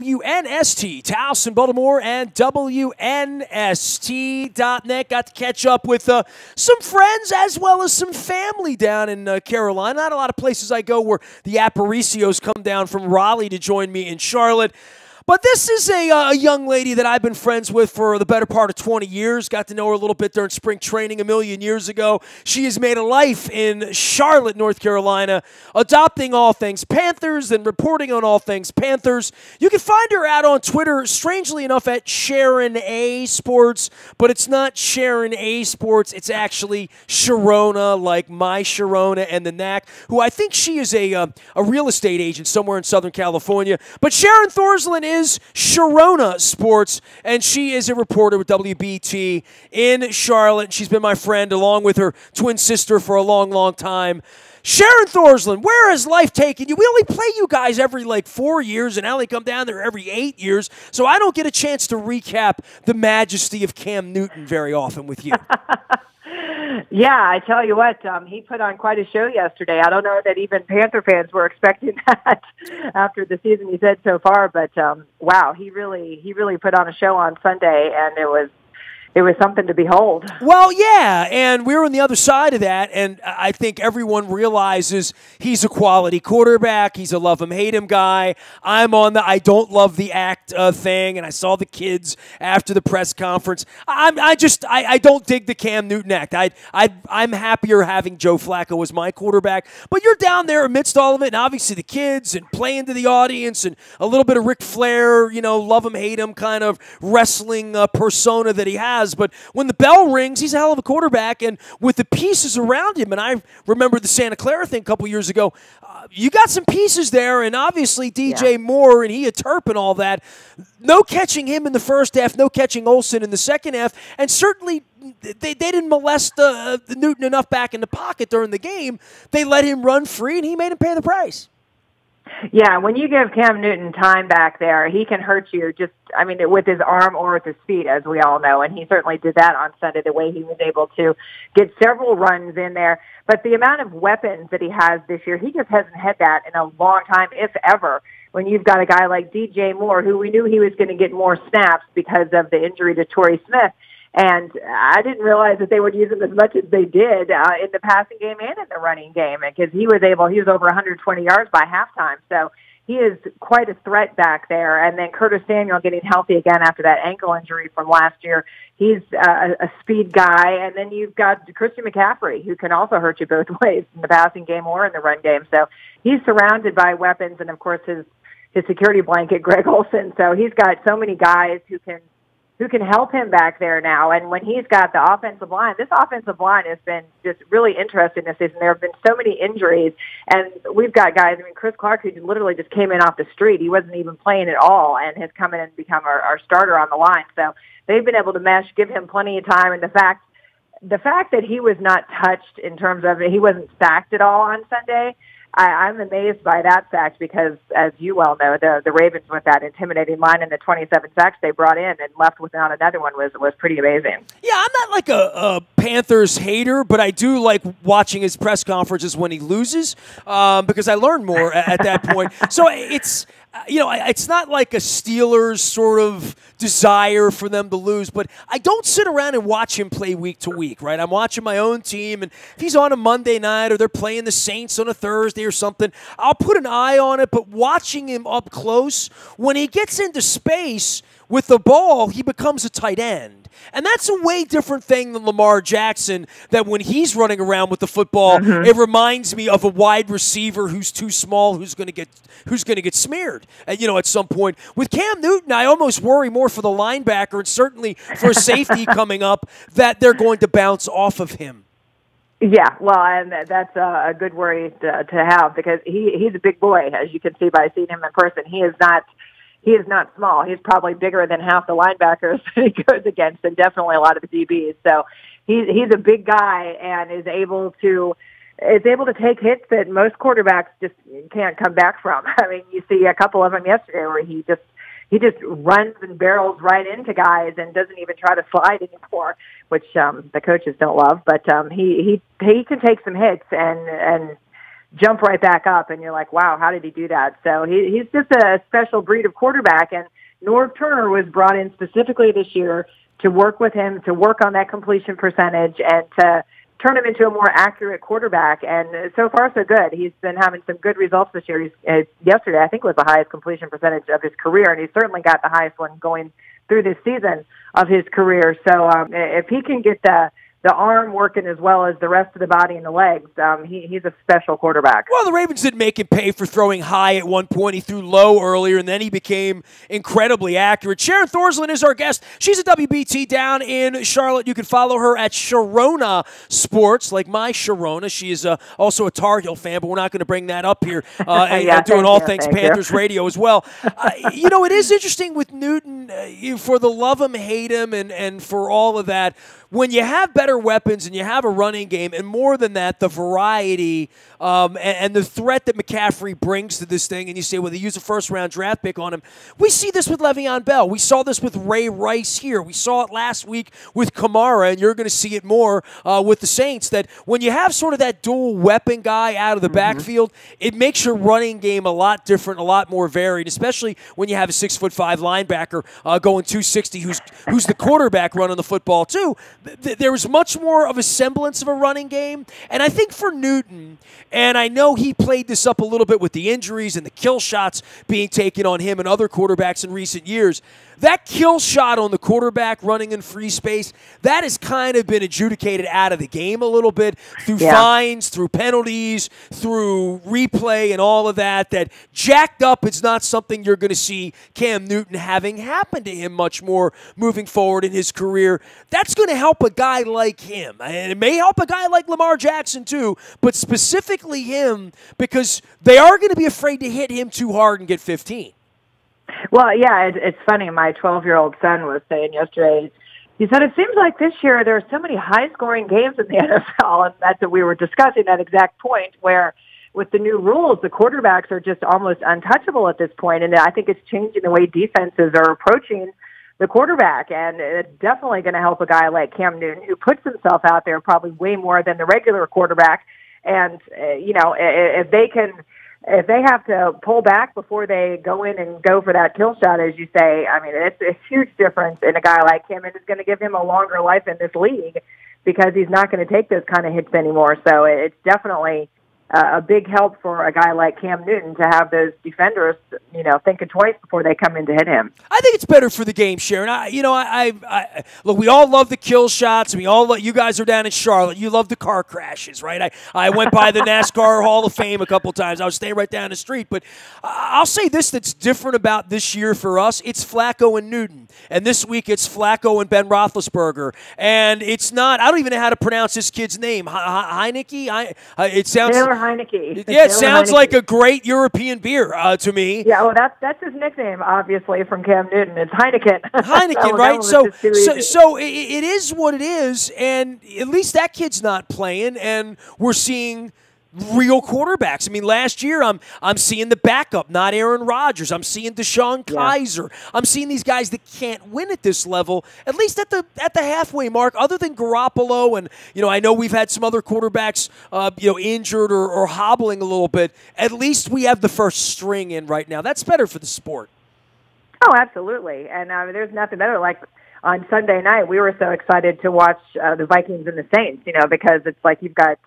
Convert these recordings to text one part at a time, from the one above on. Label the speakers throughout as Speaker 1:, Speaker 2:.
Speaker 1: WNST, Towson, Baltimore, and WNST.net. Got to catch up with some friends as well as some family down in Carolina. Not a lot of places I go where the Aparicios come down from Raleigh to join me in Charlotte. But this is a young lady that I've been friends with for the better part of 20 years. Got to know her a little bit during spring training a million years ago. She has made a life in Charlotte, North Carolina, adopting all things Panthers and reporting on all things Panthers. You can find her out on Twitter, strangely enough, at Sharon A Sports, but it's not Sharon A Sports. It's actually Sharona, like my Sharona and the Knack, who I think she is a real estate agent somewhere in Southern California. But Sharon Thorsland is Sharona Sports, and she is a reporter with WBT in Charlotte. She's been my friend along with her twin sister for a long, long time. Sharon Thorsland, where has life taken you? We only play you guys every 4 years, and I only come down there every 8 years, so I don't get a chance to recap the majesty of Cam Newton very often with you.
Speaker 2: Yeah, I tell you what, he put on quite a show yesterday. I don't know that even Panther fans were expecting that after the season he's had so far, but wow, he really put on a show on Sunday, and it was something to behold.
Speaker 1: Well, yeah, and we're on the other side of that, and I think everyone realizes he's a quality quarterback. He's a love him, hate him guy. I'm on the I don't love the act thing, and I saw the kids after the press conference. I don't dig the Cam Newton act. I'm happier having Joe Flacco as my quarterback, but you're down there amidst all of it, and obviously the kids, and playing to the audience, and a little bit of Ric Flair, love him, hate him kind of wrestling persona that he has. But when the bell rings, he's a hell of a quarterback, and with the pieces around him, and I remember the Santa Clara thing a couple years ago, you got some pieces there, and obviously DJ Moore and he had Turp and all that. No catching him in the first half, no catching Olsen in the second half, and certainly they didn't molest the Newton enough back in the pocket during the game. They let him run free, and he made him pay the price.
Speaker 2: Yeah, when you give Cam Newton time back there, he can hurt you with his arm or with his feet, as we all know, and he certainly did that on Sunday, the way he was able to get several runs in there. But the amount of weapons that he has this year, he just hasn't had that in a long time, if ever, when you've got a guy like DJ Moore, who we knew he was going to get more snaps because of the injury to Torrey Smith. And I didn't realize that they would use him as much as they did in the passing game and in the running game, because he was over 120 yards by halftime. So he is quite a threat back there. And then Curtis Samuel getting healthy again after that ankle injury from last year. He's a speed guy. And then you've got Christian McCaffrey, who can also hurt you both ways in the passing game or in the run game. So he's surrounded by weapons, and of course his security blanket, Greg Olsen. So he's got so many guys who can help him back there now. And when he's got the offensive line, this offensive line has been just really interesting this season. There have been so many injuries, and we've got guys, Chris Clark, who literally just came in off the street. He wasn't even playing at all and has come in and become our starter on the line. So they've been able to mesh, give him plenty of time. And the fact that he was not touched in terms of he wasn't sacked at all on Sunday, I'm amazed by that fact, because, as you well know, the Ravens with that intimidating line and the 27 sacks they brought in and left without another one was pretty amazing.
Speaker 1: Yeah, I'm not like a Panthers hater, but I do like watching his press conferences when he loses, because I learn more at that point. So it's it's not like a Steelers sort of desire for them to lose, but I don't sit around and watch him play week to week, right? I'm watching my own team, and if he's on a Monday night or they're playing the Saints on a Thursday or something, I'll put an eye on it, but watching him up close, when he gets into space with the ball, he becomes a tight end. And that's a way different thing than Lamar Jackson, that when he's running around with the football, it reminds me of a wide receiver who's too small, who's going to get smeared, at some point. With Cam Newton, I almost worry more for the linebacker, and certainly for safety coming up, that they're going to bounce off of him.
Speaker 2: Yeah, well, and that's a good worry to have, because he's a big boy, as you can see by seeing him in person. He is not small. He's probably bigger than half the linebackers that he goes against, and definitely a lot of the DBs. So he's a big guy, and is able to take hits that most quarterbacks just can't come back from. You see a couple of them yesterday where he just runs and barrels right into guys and doesn't even try to slide anymore, which the coaches don't love. But he can take some hits, and jump right back up, and you're like, wow, how did he do that? So he's just a special breed of quarterback, and Norv Turner was brought in specifically this year to work with him, to work on that completion percentage, and to turn him into a more accurate quarterback. And so far, so good. He's been having some good results this year. Yesterday, I think, was the highest completion percentage of his career, and he's certainly got the highest one going through this season of his career. So if he can get the arm working as well as the rest of the body and the legs, he's a special quarterback.
Speaker 1: Well, the Ravens didn't make him pay for throwing high at one point. He threw low earlier, and then he became incredibly accurate. Sharon Thorsland is our guest. She's a WBT down in Charlotte. You can follow her at Sharona Sports, like my Sharona. She is also a Tar Heel fan, but we're not going to bring that up here. Doing all things Panthers radio as well. It is interesting with Newton, for the love him, hate him, and for all of that. When you have better weapons and you have a running game, and more than that, the variety and the threat that McCaffrey brings to this thing, and you say, well, they use a first-round draft pick on him. We see this with Le'Veon Bell. We saw this with Ray Rice here. We saw it last week with Kamara, and you're going to see it more with the Saints, that when you have sort of that dual weapon guy out of the backfield, it makes your running game a lot different, a lot more varied, especially when you have a 6'5" linebacker going 260 who's the quarterback running the football too. There was much more of a semblance of a running game. And I think for Newton, and I know he played this up a little bit with the injuries and the kill shots being taken on him and other quarterbacks in recent years, that kill shot on the quarterback running in free space, that has kind of been adjudicated out of the game a little bit through fines, through penalties, through replay and all of that jacked up. It's not something you're going to see Cam Newton having happen to him much more moving forward in his career. That's going to help a guy like him. And it may help a guy like Lamar Jackson too, but specifically him, because they are going to be afraid to hit him too hard and get 15.
Speaker 2: Well, yeah, it's funny. My 12-year-old son was saying yesterday, he said, it seems like this year there are so many high-scoring games in the NFL, and that's what we were discussing, that exact point, where with the new rules, the quarterbacks are just almost untouchable at this point, and I think it's changing the way defenses are approaching the quarterback, and it's definitely going to help a guy like Cam Newton, who puts himself out there probably way more than the regular quarterback, and, if they have to pull back before they go in and go for that kill shot, as you say, I mean, it's a huge difference in a guy like him, and it's going to give him a longer life in this league because he's not going to take those kind of hits anymore. So it's definitely a big help for a guy like Cam Newton to have those defenders, thinking twice before they come in to hit him.
Speaker 1: I think it's better for the game, Sharon. Look, we all love the kill shots. You guys are down in Charlotte. You love the car crashes, right? I went by the NASCAR Hall of Fame a couple times. I was staying right down the street. But I'll say this that's different about this year for us. It's Flacco and Newton. And this week it's Flacco and Ben Roethlisberger. And it's not, I don't even know how to pronounce this kid's name. Heineke? It sounds...
Speaker 2: Taylor Heineke.
Speaker 1: Yeah, it sounds like a great European beer to me.
Speaker 2: Yeah, well, that's his nickname, obviously, from Cam Newton. It's Heineken.
Speaker 1: Heineken, right? So it is what it is, and at least that kid's not playing, and we're seeing real quarterbacks. I mean, last year I'm seeing the backup, not Aaron Rodgers. I'm seeing Deshaun Kaiser. I'm seeing these guys that can't win at this level, at least at the halfway mark, other than Garoppolo. And, I know we've had some other quarterbacks, injured or hobbling a little bit. At least we have the first string in right now. That's better for the sport.
Speaker 2: Oh, absolutely. And there's nothing better. Like on Sunday night, we were so excited to watch the Vikings and the Saints, because it's like you've got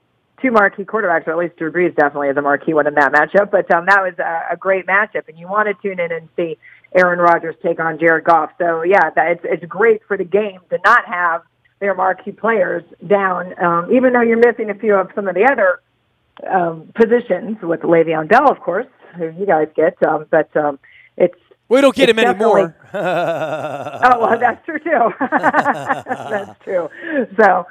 Speaker 2: two marquee quarterbacks, or at least Drew Brees definitely is a marquee one in that matchup. But that was a great matchup, and you want to tune in and see Aaron Rodgers take on Jared Goff. So, yeah, it's great for the game to not have their marquee players down, even though you're missing a few of some of the other positions with Le'Veon Bell, of course, who you guys get.
Speaker 1: We don't get him anymore.
Speaker 2: Oh, well, that's true, too. That's true. So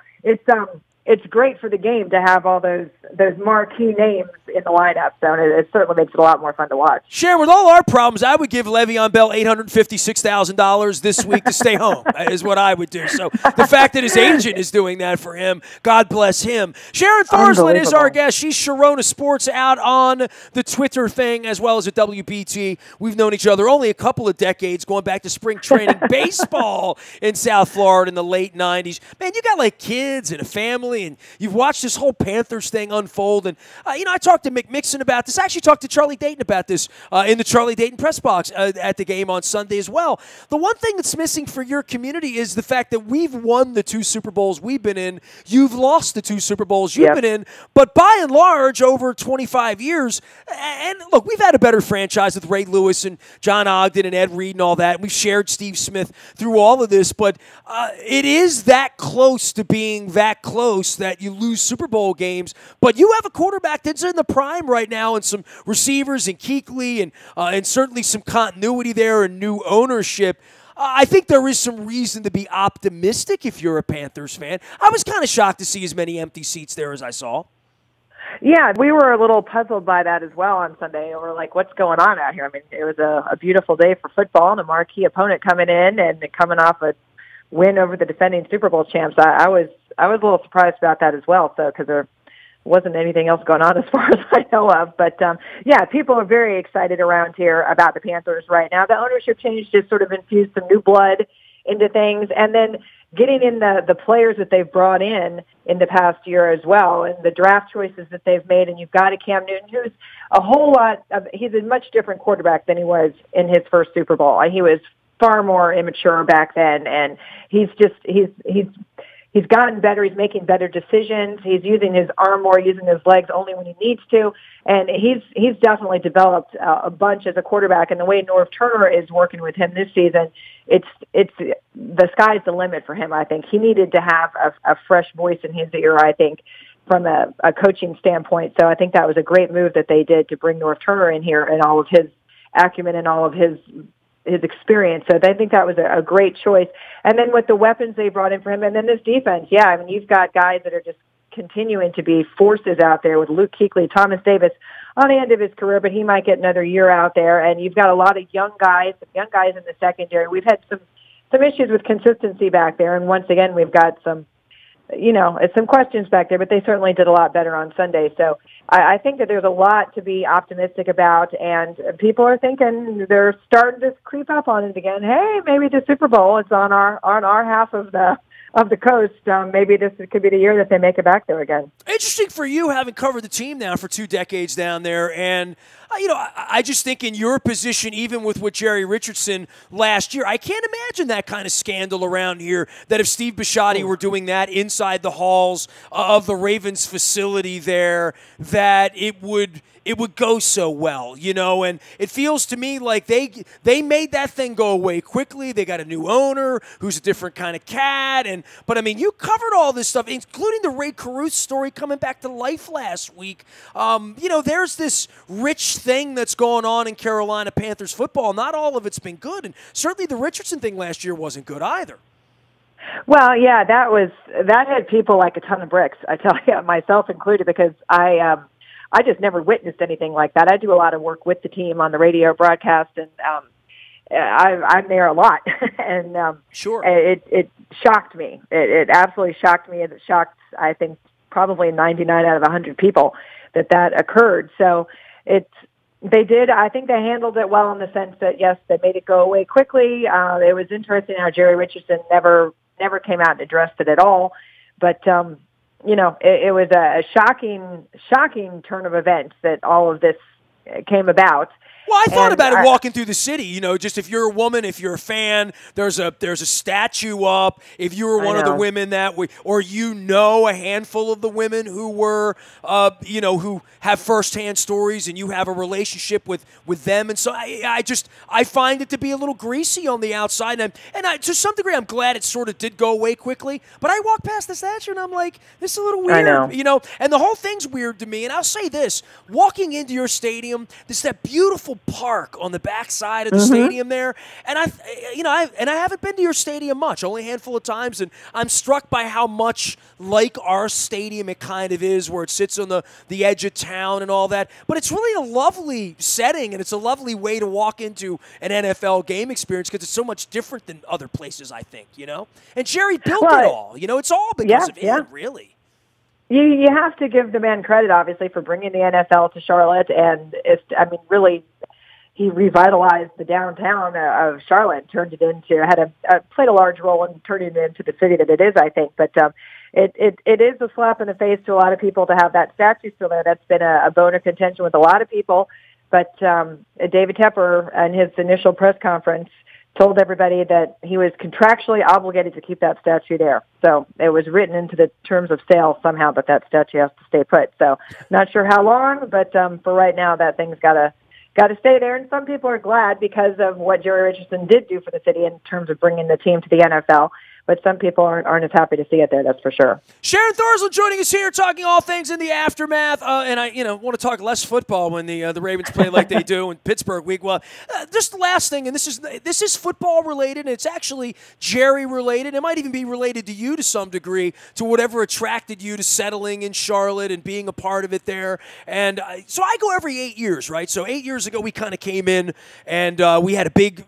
Speaker 2: it's great for the game to have all those marquee names in the lineup. So it certainly makes it a lot more fun to watch.
Speaker 1: Sharon, with all our problems, I would give Le'Veon Bell $856,000 this week to stay home, is what I would do. So the fact that his agent is doing that for him, God bless him. Sharon Thorsland is our guest. She's Sharona Sports out on the Twitter thing as well as at WBT. We've known each other only a couple of decades, going back to spring training baseball in South Florida in the late 90s. Man, you got like kids and a family family, and you've watched this whole Panthers thing unfold. And, I talked to Mick Mixon about this. I actually talked to Charlie Dayton about this in the Charlie Dayton press box at the game on Sunday as well. The one thing that's missing for your community is the fact that we've won the 2 Super Bowls we've been in. You've lost the 2 Super Bowls you've been in. But by and large, over 25 years, and look, we've had a better franchise with Ray Lewis and John Ogden and Ed Reed and all that. And we've shared Steve Smith through all of this. But it is that close to being that close that you lose Super Bowl games. But you have a quarterback that's in the prime right now, and some receivers and Kuechly and certainly some continuity there and new ownership. I think there is some reason to be optimistic if you're a Panthers fan. I was kind of shocked to see as many empty seats there as I saw.
Speaker 2: Yeah, we were a little puzzled by that as well on Sunday. We're like, what's going on out here? I mean, it was a beautiful day for football and a marquee opponent coming in and coming off a win over the defending Super Bowl champs. I was a little surprised about that as well, so because there wasn't anything else going on as far as I know of. But, yeah, people are very excited around here about the Panthers right now. The ownership change just sort of infused some new blood into things. And then getting in the players that they've brought in the past year as well, and the draft choices that they've made. And you've got a Cam Newton who's he's a much different quarterback than he was in his first Super Bowl. He was far more immature back then, and he's gotten better. He's making better decisions. He's using his arm more, using his legs only when he needs to. And he's definitely developed a bunch as a quarterback. And the way Norv Turner is working with him this season, it's the sky's the limit for him. I think he needed to have a fresh voice in his ear, I think, from a coaching standpoint. So I think that was a great move that they did to bring Norv Turner in here and all of his acumen and all of his experience. So I think that was a great choice. And then with the weapons they brought in for him, and then this defense, yeah, I mean, you've got guys that are just continuing to be forces out there with Luke Kuechly, Thomas Davis on the end of his career, but he might get another year out there. And you've got a lot of young guys in the secondary. We've had some issues with consistency back there. And once again, we've got some questions back there, but they certainly did a lot better on Sunday. So I think that there's a lot to be optimistic about, and people are thinking they're starting to creep up on it again. Hey, maybe the Super Bowl is on our half of the coast. Maybe this could be the year that they make it back there again.
Speaker 1: Interesting for you, having covered the team now for 2 decades down there, and I just think in your position, even with Jerry Richardson last year, I can't imagine that kind of scandal around here, that if Steve Bisciotti were doing that inside the halls of the Ravens facility there, that it would go so well, and it feels to me like they made that thing go away quickly. They got a new owner who's a different kind of cat, but I mean, you covered all this stuff, including the Ray Caruth story coming back to life last week. There's this rich thing that's going on in Carolina Panthers football. Not all of it's been good, and certainly the Richardson thing last year wasn't good either.
Speaker 2: Well, yeah, that had people like a ton of bricks, I tell you, myself included, because I just never witnessed anything like that. I do a lot of work with the team on the radio broadcast, and I'm there a lot. And
Speaker 1: sure,
Speaker 2: it shocked me. It absolutely shocked me, and it shocked, I think, probably 99 out of 100 people that occurred. So I think they handled it well in the sense that, yes, they made it go away quickly. It was interesting how Jerry Richardson never came out and addressed it at all. But, it was a shocking turn of events that all of this came about.
Speaker 1: Well, I thought about it walking through the city. Just if you're a woman, if you're a fan, there's a statue up. If you were one of the women or a handful of the women who were, who have firsthand stories, and you have a relationship with them, and so I find it to be a little greasy on the outside, and to some degree, I'm glad it sort of did go away quickly. But I walked past the statue, and I'm like, this is a little weird,
Speaker 2: I know.
Speaker 1: And the whole thing's weird to me. And I'll say this: walking into your stadium, there's that beautiful park on the backside of the stadium there, and I haven't been to your stadium much, only a handful of times, and I'm struck by how much like our stadium it kind of is, where it sits on the edge of town and all that. But it's really a lovely setting, and it's a lovely way to walk into an NFL game experience, because it's so much different than other places, I think. And Jerry built it all. It's all because of him, really.
Speaker 2: You have to give the man credit, obviously, for bringing the NFL to Charlotte, and really, he revitalized the downtown of Charlotte, turned it into, played a large role in turning it into the city that it is, I think. But it is a slap in the face to a lot of people to have that statue still there. That's been a bone of contention with a lot of people. But David Tepper, in his initial press conference, told everybody that he was contractually obligated to keep that statue there. So it was written into the terms of sale somehow that that statue has to stay put. So not sure how long, but for right now, that thing's got to stay there. And some people are glad because of what Jerry Richardson did do for the city in terms of bringing the team to the NFL. But some people aren't as happy to see it there, that's for sure.
Speaker 1: Sharon Thorsland joining us here, talking all things in the aftermath. And I want to talk less football when the Ravens play like they do in Pittsburgh week. Well, just the last thing, and this is football related, and it's actually Jerry related. It might even be related to you to some degree, to whatever attracted you to settling in Charlotte and being a part of it there. And so I go every 8 years, right? So 8 years ago, we kind of came in, and we had a big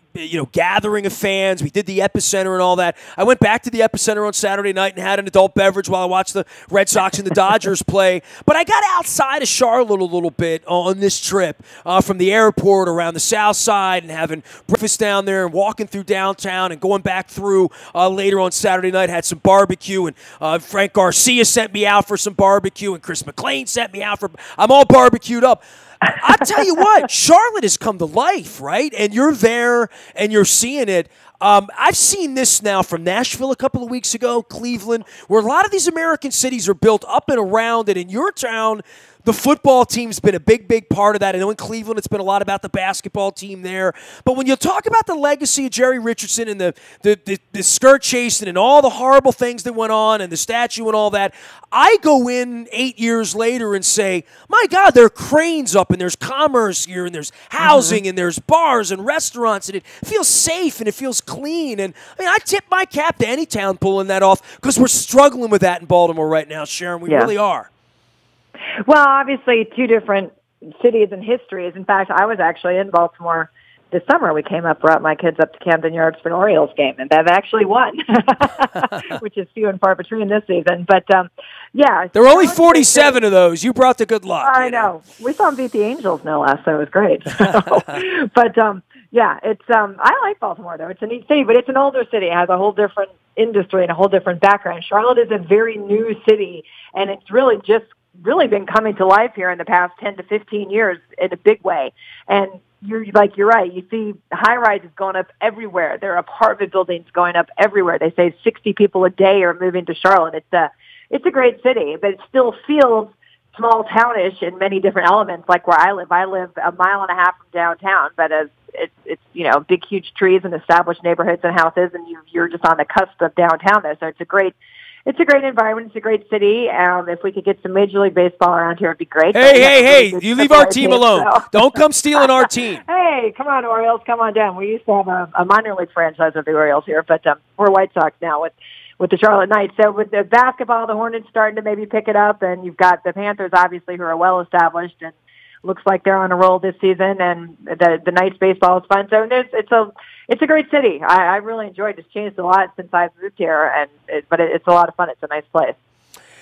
Speaker 1: gathering of fans. We did the Epicenter and all that. I went back to the Epicenter on Saturday night and had an adult beverage while I watched the Red Sox and the Dodgers play. But I got outside of Charlotte a little bit on this trip, from the airport around the south side and having breakfast down there and walking through downtown and going back through later on Saturday night. Had some barbecue, and Frank Garcia sent me out for some barbecue, and Chris McClain sent me out for – I'm all barbecued up. I tell you what, Charlotte has come to life, right? And you're there and you're seeing it. I've seen this now from Nashville a couple of weeks ago, Cleveland, where a lot of these American cities are built up and around it. In your town, the football team's been a big part of that. I know in Cleveland it's been a lot about the basketball team there. But when you talk about the legacy of Jerry Richardson and the skirt chasing and all the horrible things that went on and the statue and all that, I go in 8 years later and say, my God, there are cranes up and there's commerce here and there's housing and there's bars and restaurants and it feels safe and it feels clean. And I mean, I tip my cap to any town pulling that off because we're struggling with that in Baltimore right now, Sharon. We really are.
Speaker 2: Well, obviously, two different cities and histories. In fact, I was actually in Baltimore this summer. We brought my kids up to Camden Yards for an Orioles game, and they've actually won, which is few and far between this season. But, yeah.
Speaker 1: There were only 47 of those. You brought the good luck.
Speaker 2: I know. We saw them beat the Angels, no less, so it was great. But, yeah, it's I like Baltimore, though. It's a neat city, but it's an older city. It has a whole different industry and a whole different background. Charlotte is a very new city, and it's really been coming to life here in the past 10 to 15 years in a big way. And you're right. You see high-rises going up everywhere. There are apartment buildings going up everywhere. They say 60 people a day are moving to Charlotte. It's a great city, but it still feels small townish in many different elements. Like where I live a mile and a half from downtown, but it's big, huge trees and established neighborhoods and houses, and you're just on the cusp of downtown there. So it's a great environment. It's a great city. If we could get some Major League Baseball around here, it'd be great.
Speaker 1: Hey, you leave our team alone. So. Don't come stealing our team.
Speaker 2: Hey, come on, Orioles, come on down. We used to have a minor league franchise of the Orioles here, but we're White Sox now with the Charlotte Knights. So with the basketball, the Hornets starting to maybe pick it up, and you've got the Panthers, obviously, who are well established, and looks like they're on a roll this season, and the Knights baseball is fun. So it's a great city. I really enjoyed it. It's changed a lot since I've moved here, but it's a lot of fun. It's a nice place.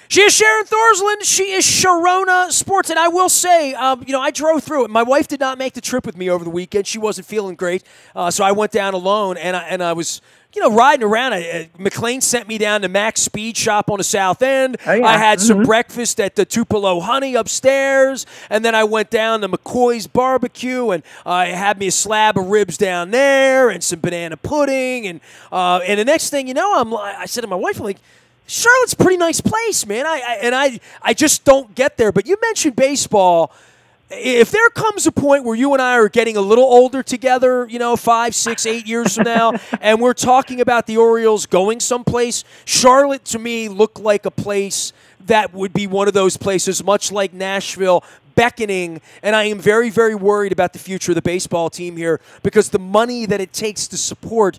Speaker 1: She is Sharon Thorsland. She is Sharona Sports. And I will say, I drove through it. My wife did not make the trip with me over the weekend. She wasn't feeling great. So I went down alone, and I was riding around. McLean sent me down to Mac's Speed Shop on the South End. Oh, yeah. I had some breakfast at the Tupelo Honey upstairs, and then I went down to McCoy's Barbecue, and I had me a slab of ribs down there and some banana pudding. And the next thing you know, I said to my wife, I'm like, Charlotte's a pretty nice place, man. I just don't get there. But you mentioned baseball. If there comes a point where you and I are getting a little older together, 5, 6, 8 years from now, and we're talking about the Orioles going someplace, Charlotte, to me, looked like a place that would be one of those places, much like Nashville, beckoning, and I am very, very worried about the future of the baseball team here because the money that it takes to support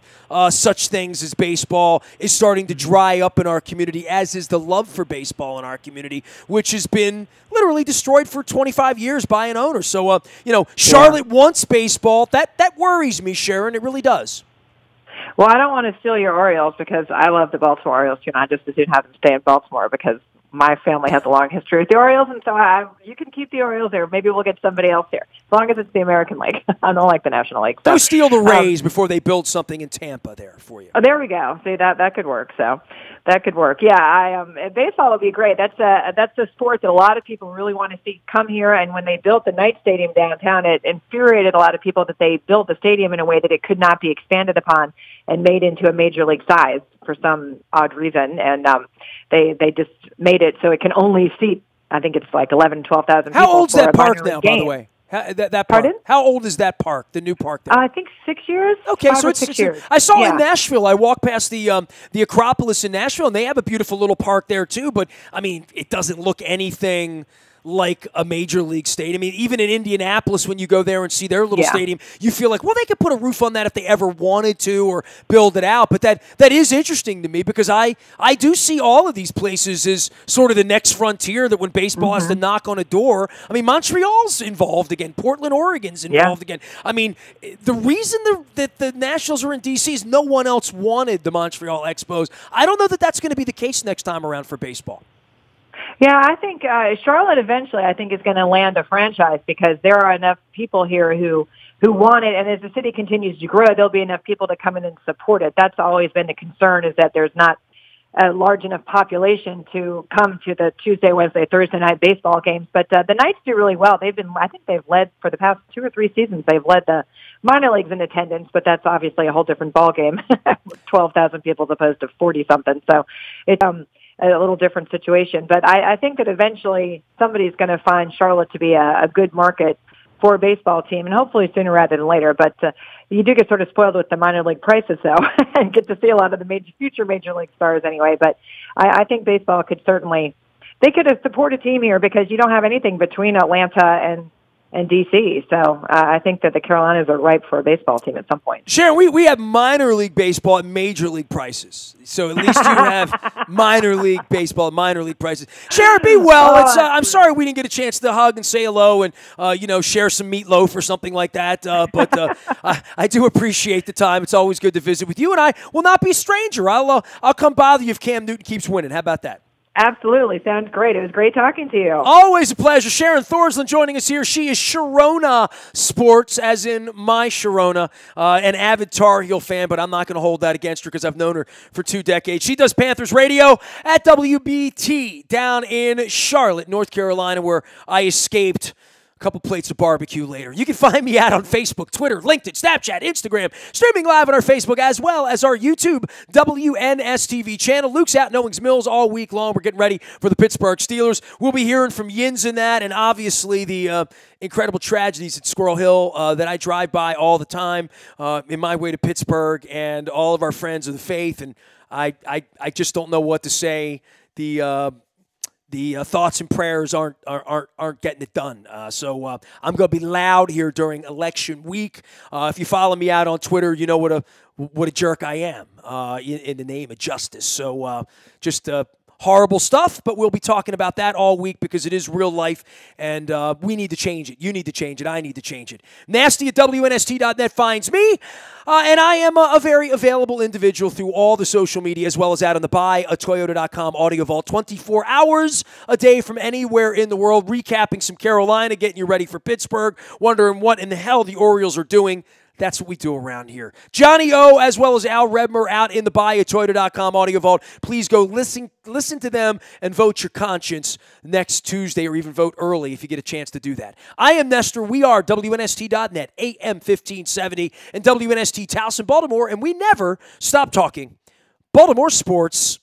Speaker 1: such things as baseball is starting to dry up in our community, as is the love for baseball in our community, which has been literally destroyed for 25 years by an owner. So, Charlotte wants baseball. That worries me, Sharon. It really does.
Speaker 2: Well, I don't want to steal your Orioles because I love the Baltimore Orioles too, and I just as soon have them stay in Baltimore because my family has a long history with the Orioles, and so you can keep the Orioles there. Maybe we'll get somebody else here, as long as it's the American League. I don't like the National League. So,
Speaker 1: go steal the Rays before they build something in Tampa there for you.
Speaker 2: Oh, there we go. See, that could work. So that could work. Yeah, baseball would be great. That's a sport that a lot of people really want to see come here. And when they built the Knight Stadium downtown, it infuriated a lot of people that they built the stadium in a way that it could not be expanded upon and made into a major league size for some odd reason. And they just made it so it can only seat, I think it's like 11,000, 12,000 people.
Speaker 1: How old's that park now,
Speaker 2: game.
Speaker 1: by the way? That park.
Speaker 2: Pardon?
Speaker 1: How old is that park, the new park there?
Speaker 2: I think 6 years.
Speaker 1: Okay,
Speaker 2: 5
Speaker 1: so
Speaker 2: or
Speaker 1: it's
Speaker 2: 6 years.
Speaker 1: I saw in Nashville. I walked past the Acropolis in Nashville, and they have a beautiful little park there too. But I mean, it doesn't look anything like a major league stadium. I mean, even in Indianapolis, when you go there and see their little stadium, you feel like, well, they could put a roof on that if they ever wanted to or build it out. But that is interesting to me because I do see all of these places as sort of the next frontier that when baseball has to knock on a door. I mean, Montreal's involved again. Portland, Oregon's involved again. I mean, the reason that the Nationals are in D.C. is no one else wanted the Montreal Expos. I don't know that that's going to be the case next time around for baseball.
Speaker 2: Yeah, I think Charlotte eventually, I think, is going to land a franchise because there are enough people here who want it, and as the city continues to grow, there'll be enough people to come in and support it. That's always been the concern, is that there's not a large enough population to come to the Tuesday, Wednesday, Thursday night baseball games. But the Knights do really well. I think they've led for the past 2 or 3 seasons. They've led the minor leagues in attendance, but that's obviously a whole different ballgame, 12,000 people as opposed to 40-something. So it's a little different situation. But I think that eventually somebody's going to find Charlotte to be a good market for a baseball team, and hopefully sooner rather than later. But you do get sort of spoiled with the minor league prices, though, and get to see a lot of the future major league stars anyway. But I think baseball could certainly, they could support a team here because you don't have anything between Atlanta and D.C. So I think that the Carolinas are ripe for a baseball team at some point.
Speaker 1: Sharon, we have minor league baseball at major league prices. So at least you have minor league baseball at minor league prices. Sharon, be well. I'm sorry we didn't get a chance to hug and say hello and share some meatloaf or something like that. But I do appreciate the time. It's always good to visit with you, and I will not be a stranger. I'll come bother you if Cam Newton keeps winning. How about that?
Speaker 2: Absolutely. Sounds great. It was great talking to you.
Speaker 1: Always a pleasure. Sharon Thorsland joining us here. She is Sharona Sports, as in my Sharona, an avid Tar Heel fan, but I'm not going to hold that against her because I've known her for 2 decades. She does Panthers radio at WBT down in Charlotte, North Carolina, where I escaped a couple plates of barbecue later. You can find me out on Facebook, Twitter, LinkedIn, Snapchat, Instagram, streaming live on our Facebook as well as our YouTube WNSTV channel. Luke's out in Owings Mills all week long. We're getting ready for the Pittsburgh Steelers. We'll be hearing from Yins in that, and obviously the incredible tragedies at Squirrel Hill that I drive by all the time in my way to Pittsburgh, and all of our friends of the faith. And I just don't know what to say. The thoughts and prayers aren't getting it done. So I'm going to be loud here during election week. If you follow me out on Twitter, you know what a jerk I am in the name of justice. So just horrible stuff, but we'll be talking about that all week because it is real life, and we need to change it. You need to change it. I need to change it. Nasty at WNST.net finds me, and I am a very available individual through all the social media as well as out on the buyatoyota.com audio vault 24 hours a day from anywhere in the world, recapping some Carolina, getting you ready for Pittsburgh, wondering what in the hell the Orioles are doing. That's what we do around here. Johnny O, as well as Al Redmer, out in the buyatoyota.com audio vault. Please go listen to them and vote your conscience next Tuesday, or even vote early if you get a chance to do that. I am Nestor. We are WNST.net, AM 1570, and WNST Towson, Baltimore, and we never stop talking Baltimore sports.